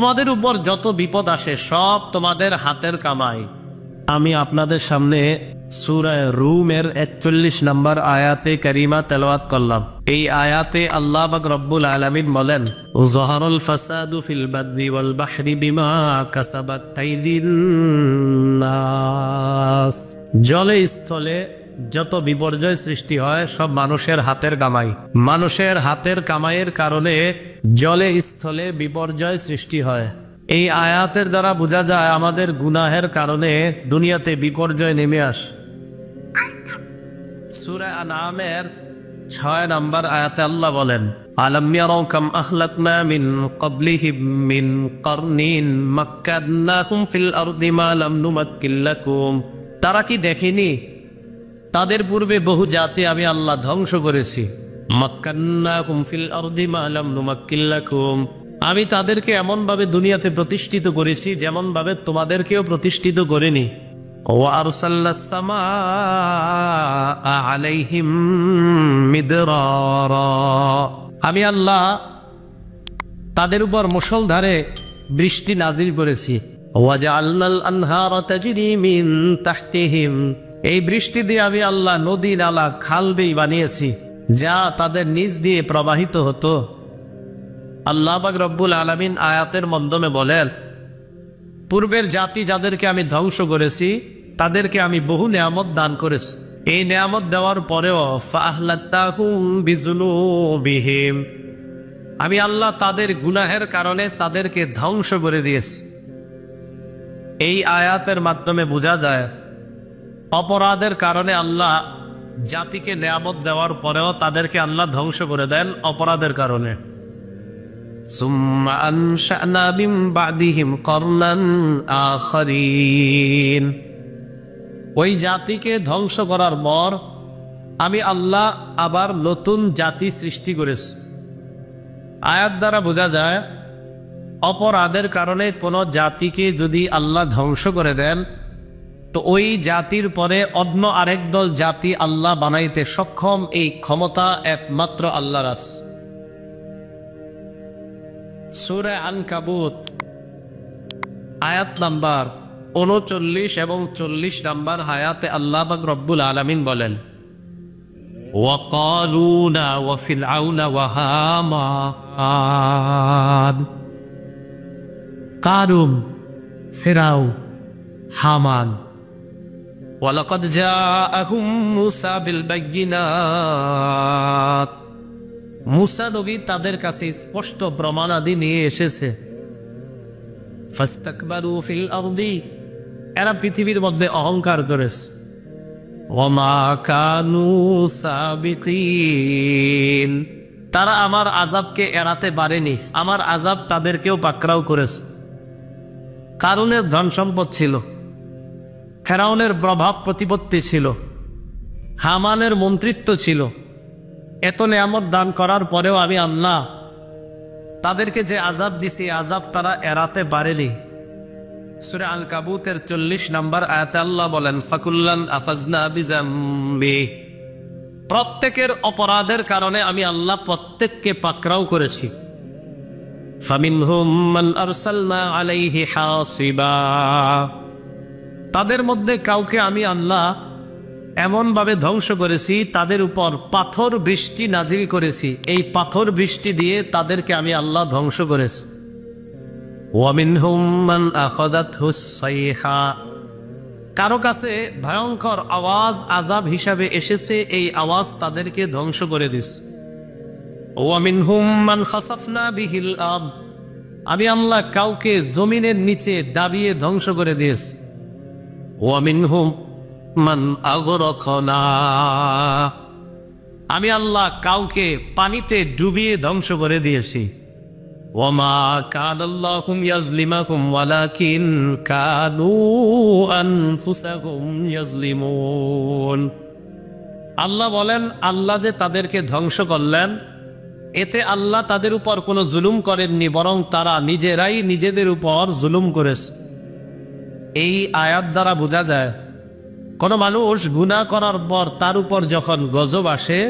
তোমাদের উপর যত বিপদ আসে সব তোমাদের হাতের কামাই। আমি আপনাদের সামনে সূরা রুমের ৪১ নম্বর আয়াতে কারিমা তেলাওয়াত করলাম। এই আয়াতে আল্লাহ পাক রব্বুল আলামিন বলেন, যাহারাল ফাসাদু ফিল বাররি ওয়াল বাহরি বিমা কাসাবাত আইদিন নাস। জলে স্থলে যত বিপর্যয় সৃষ্টি হয় সব মানুষের হাতের কামাই। মানুষের হাতের কামাইয়ের কারণে জলে স্থলে বিপর্যয় সৃষ্টি হয়। এই আয়াতের দ্বারা বোঝা যায় আমাদের গুনাহের কারণে দুনিয়াতে বিপর্যয় নেমে আসে। সূরা আনআমের ৬ নম্বর আয়াতে আল্লাহ বলেন, আলাম ইয়ারাউ কাম আখলাকনা মিন ক্বাবলিহিম মিন কারনিন মাক্কান্নাহুম ফিল আরদি মা লাম নুমাক্কিন লাকুম। তারা কি দেখেনি তাদের পূর্বে বহু জাতি আমি আল্লাহ ধ্বংস করেছি। মাক্কান্নাহুম ফিল আরদি মা লাম নুমাক্কিন লাকুম, আমি তাদেরকে এমন ভাবে দুনিয়াতে প্রতিষ্ঠিত করেছি যেমন ভাবে তোমাদেরকেও প্রতিষ্ঠিত করিনি। ওয়া আরসালনাস সামাআ আলাইহিম মিদরারা, আমি আল্লাহ তাদের উপর মুষলধারে বৃষ্টি নাজিল করেছি। ওয়া জাআলনাল আনহারা তাজরি মিন তাহতিহিম, এই বৃষ্টি দিয়ে আমি আল্লাহ নদী নালা খাল বিল বানিয়েছি যা তাদের নিচ দিয়ে প্রবাহিত হতো। আল্লাহ পাক রব্বুল আলামিন আয়াতের মাধ্যমে বলেন, পূর্বের জাতি যাদেরকে আমি ধ্বংস করেছি তাদেরকে আমি বহু নেয়ামত দান করেছি। এই নেয়ামত দেওয়ার পরেও ফাআহলাকনাহুম বিযুনুবিহিম, আমি আল্লাহ তাদের গুনাহের কারণে তাদেরকে ধ্বংস করে দিয়েছি। এই আয়াতের মাধ্যমে বোঝা যায় অপরাধের কারণে আল্লাহ জাতিকে নেয়ামত দেওয়ার পরেও তাদেরকে আল্লাহ ধ্বংস করে দেন অপরাধের কারণে। সুম্মা আনশা'না মিন বা'দিহিম করনান আখারিন, ওই জাতিকে ধ্বংস করার পর আমি আল্লাহ আবার নতুন জাতি সৃষ্টি করেছি। আয়াত দ্বারা বোঝা যায় অপরাধের কারণে কোনো জাতিকে যদি আল্লাহ ধ্বংস করে দেন তো ওই জাতির পরে অন্য আরেক দল জাতি আল্লাহ বানাইতে সক্ষম, এই ক্ষমতা একমাত্র আল্লাহর আছে। সূরা আনকাবুত আয়াত নাম্বার ৩৯ এবং ৪০ নম্বর আয়াতে আল্লাহ পাক রব্বুল আলামিন বলেন, ওয়া ক্বালুনা ওয়া ফিরআউনা ওয়া হামান, কারুন, ফিরআউ, হামান। ওয়ালাকাদ জাআহুম মূসা বিল বাইয়িনাত, মূসা নবী তাদের কাছে স্পষ্ট প্রমাণাদি নিয়ে এসেছে। ফাস্তাকবারু ফিল আরদি, এরা পৃথিবীর মধ্যে অহংকার করেছে। ওয়া মা কানু সাবিকিন, তারা আমার আযাবকে এড়াতে পারেনি, আমার আযাব তাদেরকেও পাকড়াও করেছে। কারুনের ধন সম্পদ ছিল, ফেরাউনের প্রভাব প্রতিপত্তি ছিল, হামানের মন্ত্রিত্ব ছিল, এত নেয়ামত দান করার পরেও আমি আল্লাহ তাদেরকে যে আযাব দিছি আযাব তারা এড়াতে পারেনি। সূরা আনকাবুতের ৪০ নম্বর আয়াতে আল্লাহ বলেন, ফাকুল্লান আফাজনা বিযামবি, প্রত্যেকের অপরাধের কারণে আমি আল্লাহ প্রত্যেককে পাকড়াও করেছি। ফামিনহুম মান আরসালনা আলাইহি হাসিবা, তাদের মধ্যে কাউকে আমি আল্লাহ এমন ভাবে ধ্বংস করেছি তাদের উপর পাথর বৃষ্টি নাজিল করেছি, এই পাথর বৃষ্টি দিয়ে তাদেরকে আমি আল্লাহ ধ্বংস করেছি। ওয়া মিনহুম মান আখাযাতহুস সাইহা, কারো কাছে ভয়ঙ্কর আওয়াজ আযাব হিসাবে এসেছে, এই আওয়াজ তাদেরকে ধ্বংস করে দিস। ওয়া মিনহুম মান খাসাফনা বিহিল আরদ, আমি আল্লাহ কাউকে জমিনের নিচে দাবিয়ে ধ্বংস করে দিয়েছি। ওয়া মিনহুম মান আগরাকনা, আমি আল্লাহ কাউকে পানিতে ডুবিয়ে ধ্বংস করে দিয়েছি। ওয়া মা কানাল্লাহু ইয়াজলিমাকুম ওয়ালাকিন কানু আনফুসাহুম ইয়াজলিমুন, আল্লাহ বলেন আল্লাহ যে তাদেরকে ধ্বংস করলেন এতে আল্লাহ তাদের উপর কোনো জুলুম করেননি, বরং তারা নিজেরাই নিজেদের উপর জুলুম করেছে। এই আয়াত দ্বারা বোঝা যায় কোন মানুষ গুনাহ করার পর তার উপর যখন গজব আসে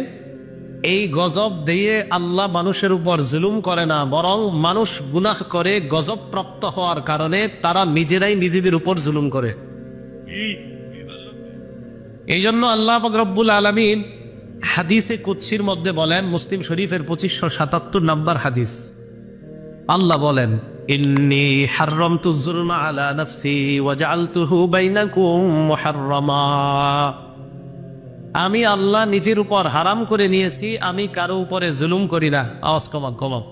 এই গজব দিয়ে আল্লাহ মানুষের উপর জুলুম করে না, বরং মানুষ গুনাহ করে গজব প্রাপ্ত হওয়ার কারণে তারা নিজেরাই নিজেদের উপর জুলুম করে। এই জন্য আল্লাহ পাক রব্বুল আলামিন হাদিসে কুদসির মধ্যে বলেন, মুসলিম শরীফের 2577 নম্বর হাদিস, আল্লাহ বলেন, ইন্নী হাররামতু যুলমা আলা নাফসি ওয়া জাআলতুহু বাইনাকুম মুহাররামা। আমি আল্লাহ নিজের উপর হারাম করে নিয়েছি, আমি কারো উপরে জুলুম করি না। আওয়াজ কমাও।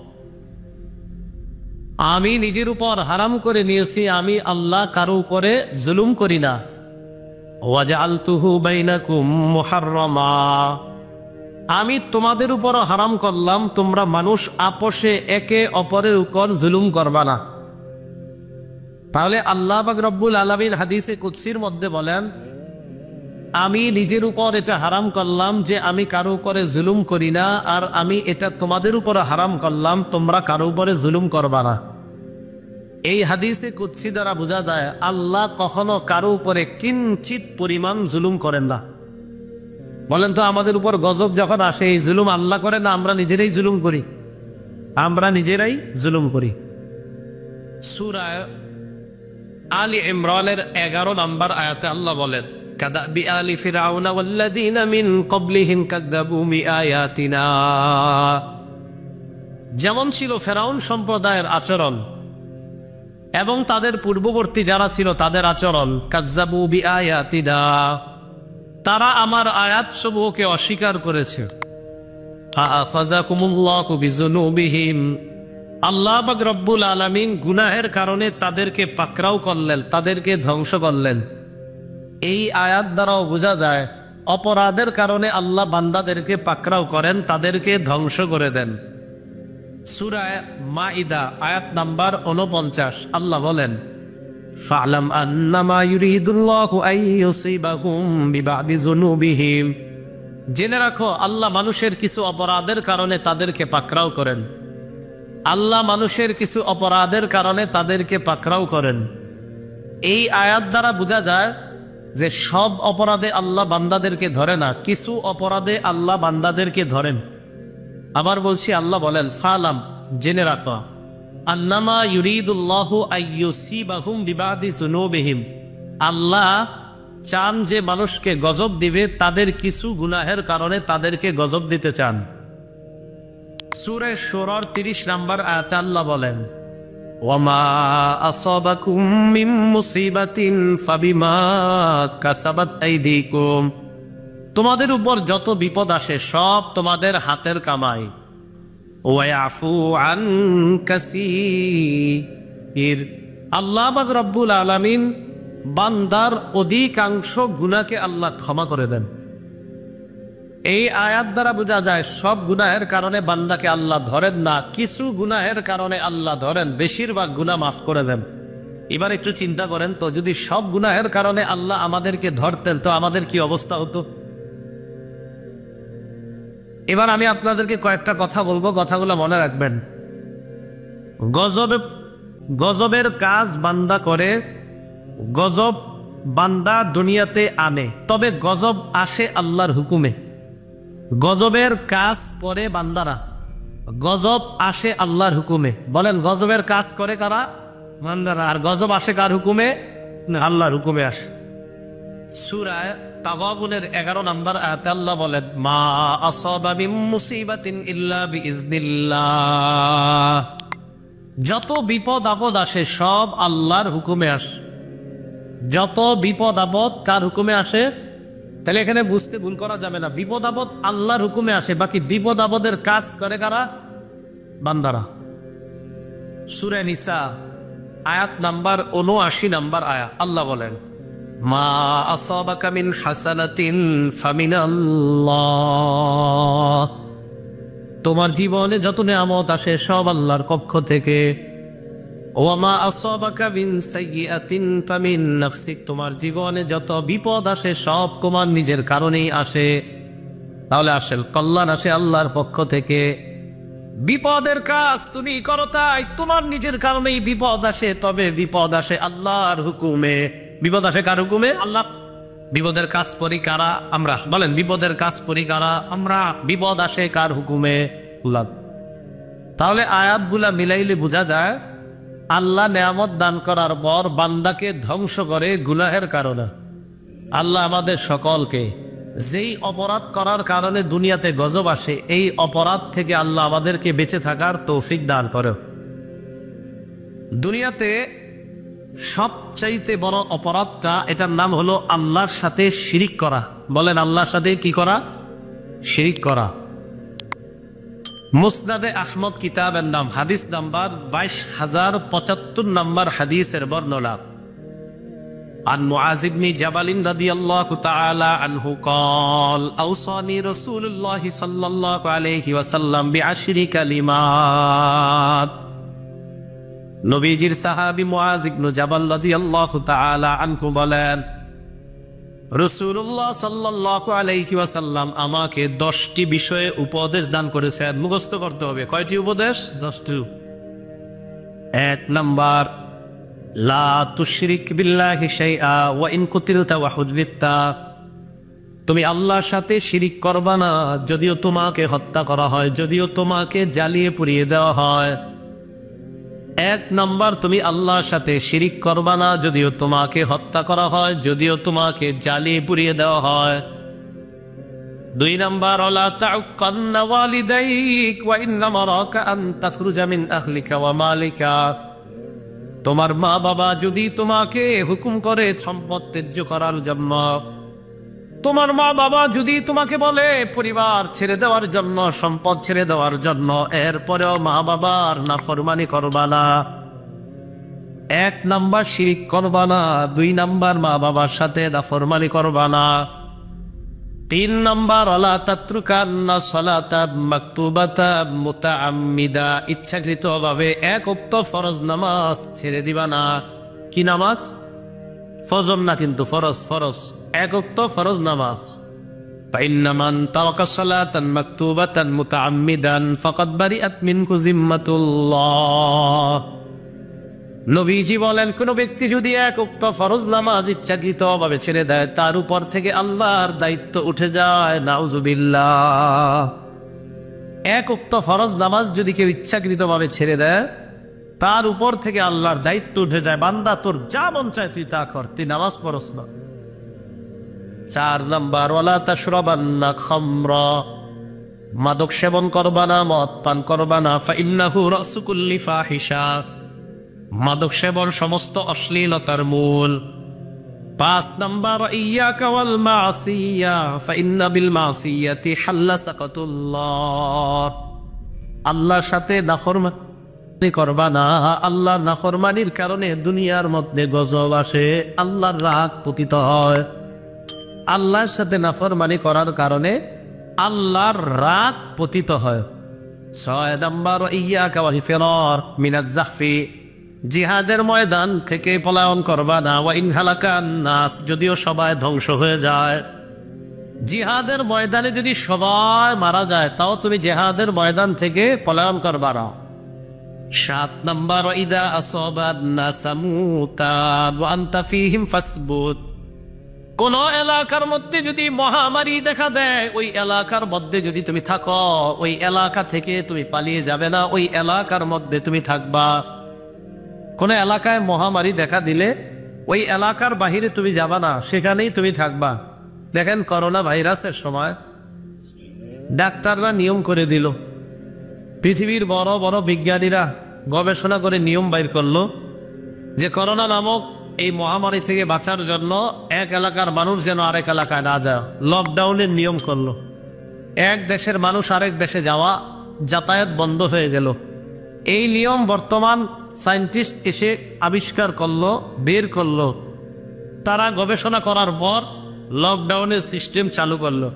আমি নিজের উপর হারাম করে নিয়েছি, আমি আল্লাহ কারো উপরে জুলুম করি না। ওয়া জাআলতুহু বাইনাকুম মুহাররামা, আমি তোমাদের উপর হারাম করলাম, তোমরা মানুষ আপোষে একে অপরের উপর জুলুম করবা না। তাহলে আল্লাহ পাক রব্বুল আলামিন হাদিসে কুদসির মধ্যে বলেন, আমি নিজের উপর এটা হারাম করলাম যে আমি কারো উপরে জুলুম করি না, আর আমি এটা তোমাদের উপরে হারাম করলাম, তোমরা কারো উপরে জুলুম করবা না। এই হাদিসে কুদসি দ্বারা বোঝা যায় আল্লাহ কখনো কারো উপরে কিঞ্চিত পরিমাণ জুলুম করেন না। বলেন তো, আমাদের উপর গজব যখন আসে, এই জুলুম আল্লাহ করে না, আমরা নিজেরাই জুলুম করি? আমরা নিজেরাই জুলুম করি। সূরা আলী ইমরানের 11 নম্বর আয়াতে আল্লাহ বলেন, কাদাবি আলি ফিরআউনা ওয়াল্লাযীনা মিন ক্বাবলিহিম কাযযাবু বিআয়াতিনা। যেমন ছিল ফেরাউন সম্প্রদায়ের আচরণ এবং তাদের পূর্ববর্তী যারা ছিল তাদের আচরণ, কাযযাবু বিআয়াতিনা, তারা আমার আয়াত সমূহকে অস্বীকার করেছে। ফাযাকুমুল্লাহু বিযুনুবিহিম, আল্লাহ পাক রব্বুল আলামিন গুনাহের কারণে তাদেরকে পাকড়াও করলেন, তাদেরকে ধ্বংস করলেন। এই আয়াত দ্বারাও বোঝা যায় অপরাধের কারণে আল্লাহ বান্দাদেরকে পাকড়াও করেন, তাদেরকে ধ্বংস করে দেন। সূরা মাইদা আয়াত নাম্বার 49 আল্লাহ বলেন, ফা'লাম আন্নামা ইউরিদুল্লাহু আন ইউসিবাহুম বিবাদি যুনুবিহিম, জেনে রাখো আল্লাহ মানুষের কিছু অপরাধের কারণে তাদেরকে পাকড়াও করেন। আল্লাহ মানুষের কিছু অপরাধের কারণে তাদেরকে পাকড়াও করেন। এই আয়াত দ্বারা বোঝা যায় যে সব অপরাধে আল্লাহ বান্দাদেরকে ধরে না, কিছু অপরাধে আল্লাহ বান্দাদেরকে ধরেন। আবার বলছি, আল্লাহ বলেন, ফা'লাম, জেনে রাখো, আন্নামা ইউরিদুল্লাহু আন ইউসিবাহুম বিবাদি যুনুবিহিম, আল্লাহ চান যে মানুষকে গজব দিবে তাদের কিছু গুনাহের কারণে তাদেরকে গজব দিতে চান। সূরা শুরার 30 নম্বর আয়াতে আল্লাহ বলেন, ওয়ামা আসাবাকুম মিন মুসিবাতিন ফাবিমা কাসাবাত আইদিকুম, তোমাদের উপর যত বিপদ আসে সব তোমাদের হাতের কামাই। ওয়ায়াফু আন কাসীর, আল্লাহ পাক রব্বুল আলামিন বান্দার অধিকাংশ গুনাহকে আল্লাহ ক্ষমা করে দেন। এই আয়াত দ্বারা বোঝা যায় সব গুনাহের কারণে বান্দাকে আল্লাহ ধরেন না, কিছু গুনাহের কারণে আল্লাহ ধরেন, বেশিরভাগ গুনাহ মাফ করে দেন। এবার একটু চিন্তা করেন তো, যদি সব গুনাহের কারণে আল্লাহ আমাদেরকে ধরতেন তো আমাদের কি অবস্থা হতো? এবার আমি আপনাদেরকে কয়েকটা কথা বলবো, কথাগুলো মনে রাখবেন। গজবের কাজ বান্দা করে, গজব বান্দা দুনিয়াতে আনে, তবে গজব আসে আল্লাহর হুকুমে। গজবের কাজ করে বান্দারা, গজব আসে আল্লাহর হুকুমে। বলেন, গজবের কাজ করে কারা? বান্দারা। আর গজব আসে কার হুকুমে? আল্লাহর হুকুমে আসে। সূরা তাগাবুনের 11 নম্বর আয়াতে আল্লাহ বলেন, মা আসাবা মিন মুসিবাতিন ইল্লা বিইজনিল্লাহ, যত বিপদ আপদ আসে সব আল্লাহর হুকুমে আসে। যত বিপদ আপদ কার হুকুমে আসে? তাহলে এখানে বুঝতে ভুল করা যাবে না, বিপদ আপদ আল্লাহর হুকুমে আসে, বাকি বিপদ আপদের কাজ করে কারা? বান্দারা। সূরা নিসা আয়াত নাম্বার 79 নম্বর আয়াত আল্লাহ বলেন, মা আসাবাকা মিন হাসানাতিন ফামিনাল্লাহ, তোমার জীবনে যত নেয়ামত আসে সব আল্লাহর পক্ষ থেকে। ওয়ামা আসাবাকা মিন সাইয়্যাতিন ফামিন নাফসিক, তোমার জীবনে যত বিপদ আসে সব তোমার নিজের কারণেই আসে। তাহলে আসল কল্যাণ আসে আল্লাহর পক্ষ থেকে। বিপদের কাজ তুমি করো তাই তোমার নিজের কারণেই বিপদ আসে, তবে বিপদ আসে আল্লাহর হুকুমে। বিপদ আসে কার হুকুমে? আল্লাহ। বিপদের কাজ করি কারা? আমরা। বলেন, বিপদের কাজ করি কারা? আমরা। বিপদ আসে কার হুকুমে? আল্লাহ। তাহলে আয়াতগুলা মিলাইলে বোঝা যায় আল্লাহ নেয়ামত দান করার পর বান্দাকে ধ্বংস করে গুনাহের কারণে। আল্লাহ আমাদের সকলকে যেই অপরাধ করার কারণে দুনিয়াতে গজব আসে, এই অপরাধ থেকে আল্লাহ আমাদেরকে বেঁচে থাকার তৌফিক দান করে। দুনিয়াতে সবচাইতে বড় অপরাধটা, এটার নাম হলো আল্লাহর সাথে শিরিক করা। বলেন, আল্লাহর সাথে কি করা? শিরিক করা। মুসনাদে আহমদ কিতাবের নাম, হাদিস নাম্বার 22,075 নম্বর হাদিসের বর্ণনা। عن معاذ بن جبل رضي الله تعالى عنه قال أوصاني رسول الله صلى الله عليه وسلم بعشر كلمات। নবীজির সাহাবী মুআজ ইবনে জাবাল রাদিয়াল্লাহু তাআলা আনহু বলেন, রাসূলুল্লাহ সাল্লাল্লাহু আলাইহি ওয়াসাল্লাম আমাকে 10টি বিষয়ে উপদেশ দান করেছেন। মুখস্থ করতে হবে। কয়টি উপদেশ? 10টি। 1 নাম্বার, লা তুশরিক বিল্লাহি শাইআ ওয়া ইন কুতিলতা ওয়া হুযবিতা। তুমি আল্লাহর সাথে শিরিক করবা না, যদিও তোমাকে হত্যা করা হয়, যদিও তোমাকে জ্বালিয়ে পুড়িয়ে দেওয়া হয়। 1 নাম্বার, তুমি আল্লাহর সাথে শিরিক করবা না, যদিও তোমাকে হত্যা করা হয়, যদিও তোমাকে জ্বালিয়ে পুড়িয়ে দেওয়া হয়। 2 নাম্বার, লা তাউক্কান্না ওয়ালিদাইক ওয়া ইন্নামা রাকা আন তাখরুজা মিন আহলিকা ওয়া মালিকা। তোমার মা বাবা যদি তোমাকে হুকুম করে সম্পদ ত্যায্য করার জন্য, তোমার মা বাবা যদি তোমাকে বলে পরিবার ছেড়ে দেওয়ার জন্য, সম্পদ ছেড়ে দেওয়ার জন্য, এরপরেও মা বাবার নাফরমানি করবা না। 1 নাম্বার শিরিক করবা না, 2 নাম্বার মা বাবার সাথে নাফরমানি করবা না। 3 নাম্বার, ওয়ালা তাতরুকান্না সালাতা মাকতুবাতা মুতাআম্মিদা। ইচ্ছাকৃতভাবে 1 ওয়াক্ত ফরজ নামাজ ছেড়ে দিবা না। কি নামাজ? ফজর না, কিন্তু ফরজ। 1 ওয়াক্ত ফরজ নামাজ। ফাইন্না মান তারাকা সালাতান মাকতুবাতান মুতাআম্মিদান ফাকাদ বারিআত মিনহু জিম্মাতুল্লাহ। নবীজি বলেন, কোন ব্যক্তি যদি 1 ওয়াক্ত ফরজ নামাজ ইচ্ছাকৃতভাবে ছেড়ে দেয়, তার উপর থেকে আল্লাহর দায়িত্ব উঠে যায়। নাউজুবিল্লাহ। 1 ওয়াক্ত ফরজ নামাজ যদি কেউ ইচ্ছাকৃতভাবে ছেড়ে দেয়, তার উপর থেকে আল্লাহর দায়িত্ব উঠে যায়। বান্দা, তোর যা মন চায় তুই তা কর, তুই নামাজ পড়স না। 4 নাম্বার, ওয়ালা তাশরাবান্না খামরা। মাদক সেবন করবা না, মদ পান করবা না। ফাইন্নাহু রাসু কুল্লি ফাহিশা। মাদক সেবন সমস্ত অশ্লীলতার মূল। 5 নাম্বার, ইয়াকা ওয়াল মাসিয়া ফাইন্না বিল মাসিয়াতি হাল্লা সাকাতুল্লাহ। আল্লাহর সাথে নাফরমানি করবা না। আল্লাহর নাফরমানির কারণে দুনিয়ার মধ্যে গজব আসে, আল্লাহর রাগ পতিত হয়। আল্লাহর সাথে নাফরমানি করার কারণে আল্লাহর রাগ পতিত হয়। 6 নাম্বার, ইয়াকা ওয়াল ফিরার মিনাজ জাহফি। জিহাদের ময়দান থেকে পলায়ন করবা না। ওয়া ইন হালাকান নাস। যদিও সবাই ধ্বংস হয়ে যায়, জিহাদের ময়দানে যদি সবাই মারা যায়, তাও তুমি জিহাদের ময়দান থেকে পলায়ন করবা না। 7 নাম্বার, ইদা আসাবান নাসামুতান ওয়া আনতা ফীহিম ফাসবুত। কোন এলাকার মধ্যে যদি মহামারী দেখা দেয়, ওই এলাকার মধ্যে যদি তুমি থাকো, ওই এলাকা থেকে তুমি পালিয়ে যাবে না, ওই এলাকার মধ্যে তুমি থাকবা। কোন এলাকায় মহামারী দেখা দিলে ওই এলাকার বাহিরে তুমি যাবা না, সেখানেই তুমি থাকবা। দেখেন, করোনা ভাইরাসের সময় ডাক্তাররা নিয়ম করে দিল, পৃথিবীর বড় বড় বিজ্ঞানীরা গবেষণা করে নিয়ম বাইর করলো যে করোনা নামক এই মহামারী থেকে বাঁচার জন্য 1 এলাকার মানুষ যেন আরেক এলাকায় না যায়। লকডাউনের নিয়ম করলো। 1 দেশের মানুষ আরেক দেশে যাওয়া, যাতায়াত বন্ধ হয়ে গেল। এই নিয়ম বর্তমান সায়েন্টিস্ট এসে আবিষ্কার করলো, বের করলো। তারা গবেষণা করার পর লকডাউনের সিস্টেম চালু করলো।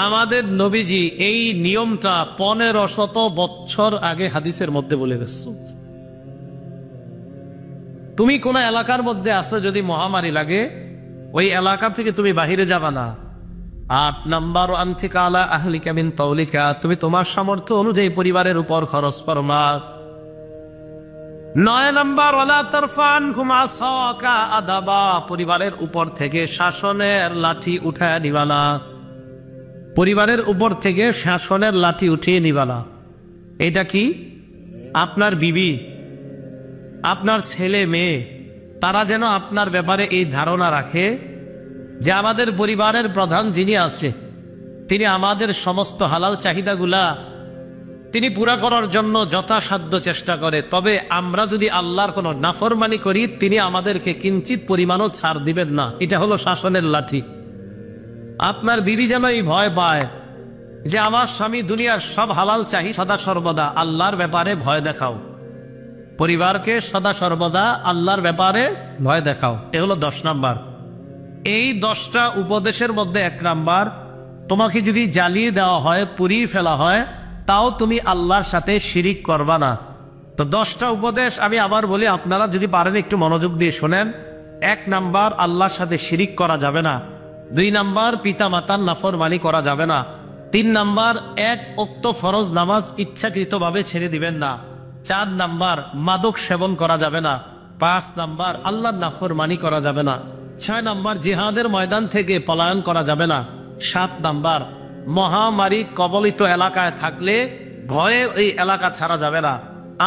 আমাদের নবীজি এই নিয়মটা 1500 বছর আগে হাদিসের মধ্যে বলে গেছে। তুমি কোন এলাকার মধ্যে আসো, যদি মহামারী লাগে, ওই এলাকা থেকে তুমি বাহিরে যাবা না। 8 নাম্বার, আনফিকা আলা আহলিকা মিন তাওলিকা। তুমি তোমার সামর্থ্য অনুযায়ী পরিবারের উপর খরচ করবা। 9 নাম্বার ওয়ালা তারফান হুমা সাকা আদাবা, পরিবারের উপর থেকে শাসনের লাঠি উঠায় নিবা না। পরিবারের উপর থেকে শাসনের লাঠি উঠিয়ে নিবা না। এটা কি? আপনার বিবি, আপনার ছেলে মেয়ে, তারা যেন আপনার ব্যাপারে এই ধারণা রাখে যে আমাদের পরিবারের প্রধান যিনি আছে তিনি আমাদের সমস্ত হালাল চাহিদাগুলা তিনি পুরা করার জন্য যথাসাধ্য চেষ্টা করে, তবে আমরা যদি আল্লাহর কোনো নাফরমানি করি তিনি আমাদেরকে কিঞ্চিত পরিমাণও ছাড় দিবেন না। এটা হলো শাসনের লাঠি। আপনার বিবি যেন এই ভয় পায় যে আমার স্বামী দুনিয়ার সব হালাল চাহি, সদা সর্বদা আল্লাহর ব্যাপারে ভয় দেখাও। পরিবারকে সদা সর্বদা আল্লাহর ব্যাপারে ভয় দেখাও। এ হলো 10 নাম্বার। এই 10টা উপদেশের মধ্যে 1 নাম্বার, তোমাকে যদি জ্বালিয়ে দেওয়া হয়, পুড়িয়ে ফেলা হয়, তাও তুমি আল্লাহর সাথে শিরিক করবা না। তো 10টা উপদেশ আমি আবার বলি, আপনারা যদি পারেন একটু মনোযোগ দিয়ে শোনেন। 1 নাম্বার, আল্লাহর সাথে শিরিক করা যাবে না। 2 নাম্বার, পিতা মাতার নাফরমানি করা যাবে না। 3 নাম্বার, 1 ওয়াক্ত ফরজ নামাজ ইচ্ছাকৃতভাবে ছেড়ে দিবেন না। 4 নাম্বার, মাদক সেবন করা যাবে না। 5 নাম্বার, আল্লাহর নাফরমানি করা যাবে না। 6 নাম্বার, জিহাদের ময়দান থেকে পলায়ন করা যাবে না। 7 নাম্বার, মহামারী কবলিত এলাকায় থাকলে ভয়ে এই এলাকা ছাড়া যাবে না।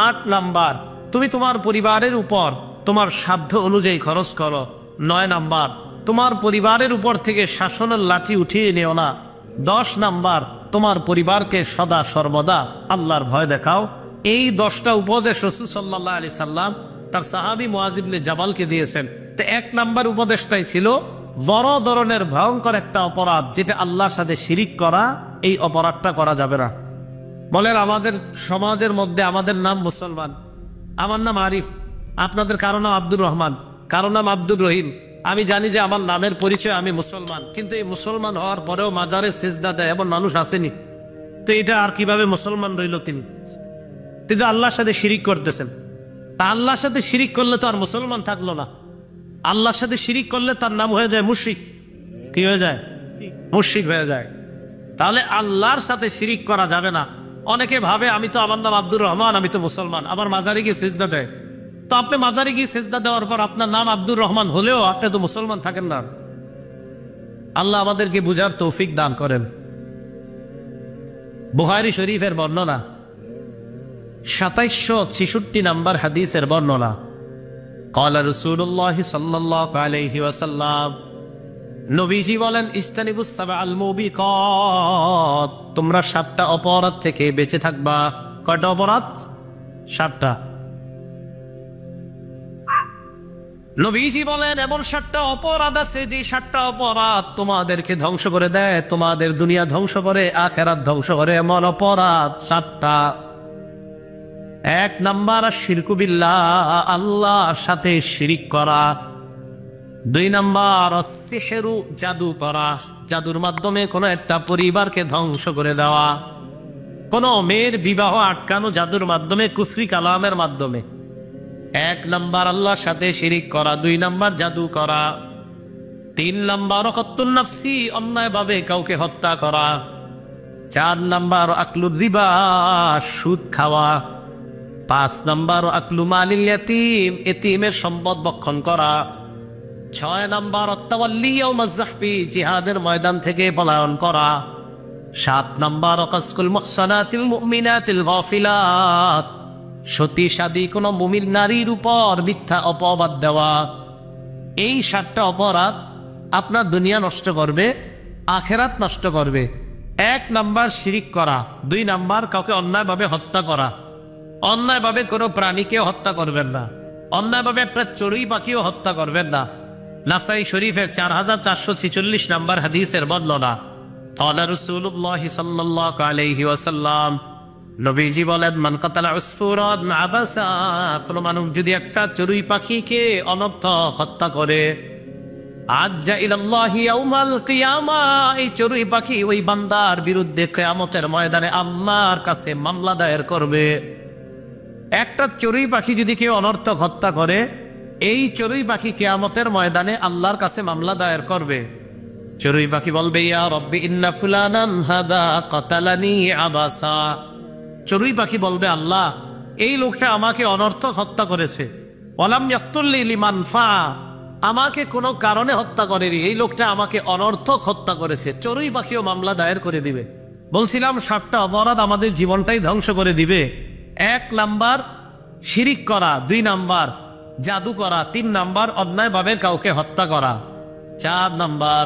8 নাম্বার, তুমি তোমার পরিবারের উপর তোমার সাধ্য অনুযায়ী খরচ করো। 9 নাম্বার, তোমার পরিবারের উপর থেকে শাসনের লাঠি উঠিয়ে নিও না। 10 নাম্বার, তোমার পরিবারকে সদা সর্বদা আল্লাহর ভয় দেখাও। এই 10টা উপদেশ রাসূল সাল্লাল্লাহু আলাইহি সাল্লাম তার সাহাবী মুআয ইবনে জাবালকে দিয়েছেন। তো 1 নাম্বার উপদেশটাই ছিল বড় ধরনের ভয়ঙ্কর একটা অপরাধ, যেটা আল্লাহর সাথে শিরিক করা। এই অপরাধটা করা যাবে না। বলেন, আমাদের সমাজের মধ্যে আমাদের নাম মুসলমান, আমার নাম আরিফ, আপনাদের কারো নাম আব্দুর রহমান, কারো নাম আব্দুর রহিম। আমি জানি যে আমার নামের পরিচয় আমি মুসলমান, কিন্তু এই মুসলমান হওয়ার পরেও মাজারে সিজদা দেয় এমন মানুষ আসেনি। তো এটা আর কিভাবে মুসলমান রইল? তিনি তো আল্লাহর সাথে শিরিক করতেছেন। তা আল্লাহর সাথে শিরিক করলে তো আর মুসলমান থাকলো না। আল্লাহর সাথে শিরিক করলে তার নাম হয়ে যায় মুশরিক। কি হয়ে যায়? মুশরিক হয়ে যায়। তাহলে আল্লাহর সাথে শিরিক করা যাবে না। অনেকে ভাবে আমি তো, আমার নাম আব্দুর রহমান, আমি তো মুসলমান, আবার মাজারে গিয়ে সিজদা দেয়। তো আপনি মাজারে গিয়ে সিজদা দেওয়ার পর আপনার নাম আব্দুর রহমান হলেও আপনি তো মুসলমান থাকেন না। আল্লাহ আমাদেরকে বুঝার তৌফিক দান করেন। বুখারী শরীফের বর্ণনা, 2766 নাম্বার হাদিসের বর্ণনা। ক্বালা রাসূলুল্লাহ সাল্লাল্লাহু আলাইহি ওয়াসাল্লাম, নবীজি বলেন, ইসতানিবুস সাবআল মুবিকাত, তোমরা 7টা অপরাধ থেকে বেঁচে থাকবা। কয়টা অপরাধ? 7টা। নবীজি বলেন এমন 7টা অপরাধ আছে যে 7টা অপরাধ তোমাদেরকে ধ্বংস করে দেয়, তোমাদের দুনিয়া ধ্বংস করে, আখিরাত ধ্বংস করে। এমন অপরাধ 7টা। 1 নাম্বার, শিরকু বিল্লাহ, আল্লাহর সাথে শিরিক করা। 2 নাম্বার, সিহরু, জাদু করা, জাদুর মাধ্যমে কোনো একটা পরিবারকে ধ্বংস করে দেওয়া। কোনো মেয়ের বিবাহ আটকানো জাদুর মাধ্যমে, কুফরি কালামের মাধ্যমে। 1 নাম্বার আল্লাহর সাথে শিরিক করা। 2 নাম্বার জাদু করা। 3 নাম্বার কত্তুন নাফসি, অন্যায়ভাবে কাউকে হত্যা করা। 4 নাম্বার আকলুর রিবা, সুদ খাওয়া। 5 নাম্বার আকলু মালিল ইয়াতীম, এতিমের সম্পদ ভক্ষণ করা। 6 নাম্বার তাওয়াল্লি ইয়াউমাজ যাহফি, জিহাদের ময়দান থেকে পলায়ন করা। 7 নাম্বার কাসকুল মুহসানাতিল মুমিনাতিল গাফিলাত, সতী সাদী কোন মুমিন নারীর উপর মিথ্যা অপবাদ দেওয়া। এই 7টা অপরাধ আপনার দুনিয়া নষ্ট করবে, আখিরাত নষ্ট করবে। 1 নাম্বার শিরিক করা। 2 নাম্বার কাউকে অন্যায়ভাবে হত্যা করা। অন্যায়ভাবে কোনো প্রাণীকে হত্যা করবেন না। অন্যায়ভাবে একটা চড়ুই পাখিও হত্যা করবেন না। নাসাই শরীফের 4446 নাম্বার হাদিসের বর্ণনা। ক্বালা রাসূলুল্লাহ সাল্লাল্লাহু আলাইহি ওয়াসাল্লাম, নবীজি বলেন, মান কাতালা উসফুরান আবাসা, কোনো মানুষ যদি একটা চড়ুই পাখিকে অনর্থক হত্যা করে, আজ্জা ইলাল্লাহি ইয়াউমাল কিয়ামা, এই চড়ুই পাখি ওই বান্দার বিরুদ্ধে কিয়ামতের ময়দানে আল্লাহর কাছে মামলা দায়ের করবে। একটা চড়ুই পাখি যদি কেউ অনর্থক হত্যা করে, এই চড়ুই পাখি কিয়ামতের ময়দানে আল্লাহর কাছে মামলা দায়ের করবে। চড়ুই পাখি বলবে, ইয়া রব্বি ইন্না ফুলানান হাদা কাতালানি আবাসা। চড়ুই পাখি বলবে, আল্লাহ, এই লোকটা আমাকে অনর্থক হত্যা করেছে। ওয়ালাম ইয়াকতুল্লি লিমানফা, আমাকে কোনো কারণে হত্যা করেনি, এই লোকটা আমাকে অনর্থক হত্যা করেছে। চড়ুই পাখিও মামলা দায়ের করে দিবে। বলছিলাম 7টা অপরাধ আমাদের জীবনটাই ধ্বংস করে দিবে। 1 নাম্বার শিরিক করা, 2 নাম্বার জাদু করা, 3 নাম্বার অন্যায়ভাবে কাউকে হত্যা করা, 4 নাম্বার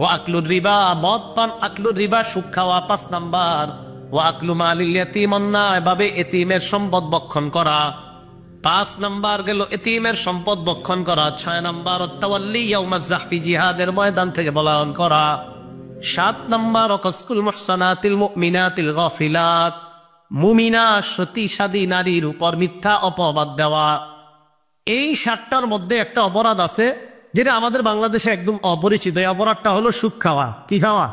ও আকলুর রিবা, মদ পান আকলুর রিবা, সুদ খাওয়া, 5 নাম্বার ও আকলু মালিল ইয়াতীম, অন্যায়ভাবে এতিমের সম্পদ ভক্ষণ করা, 5 নাম্বার গেল এতিমের সম্পদ ভক্ষণ করা, 6 নাম্বার তাওয়াল্লি ইয়াউমাজ জাহফি, জিহাদের ময়দান থেকে পলায়ন করা, 7 নাম্বার কসকুল মুহসানাতিল মুমিনাতিল গাফিলাত, মুমিনা সতীসাদী নারীর উপর মিথ্যা অপবাদ দেওয়া। এই 7টার মধ্যে একটা অপরাধ আছে যেটা আমাদের বাংলাদেশে একদম অপরিচিত। এই অপরাধটা হলো সুদ খাওয়া। কি খাওয়া?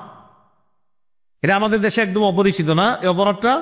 এটা আমাদের দেশে একদম অপরিচিত না এই অপরাধটা।